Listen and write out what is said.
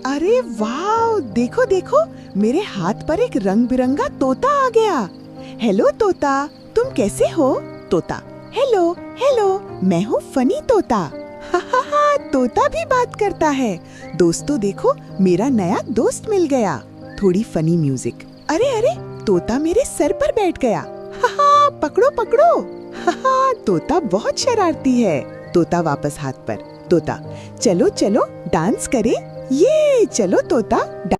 अरे वाह, देखो देखो, मेरे हाथ पर एक रंग बिरंगा तोता आ गया। हेलो तोता, तुम कैसे हो? तोता, हेलो हेलो, मैं हूँ फनी तोता। हा, तोता भी बात करता है। दोस्तों देखो, मेरा नया दोस्त मिल गया। थोड़ी फनी म्यूजिक। अरे अरे, तोता मेरे सर पर बैठ गया। हा, पकड़ो पकड़ो। हा, तोता बहुत शरारती है। तोता वापस हाथ पर। तोता, चलो चलो डांस करें। ये चलो तोता।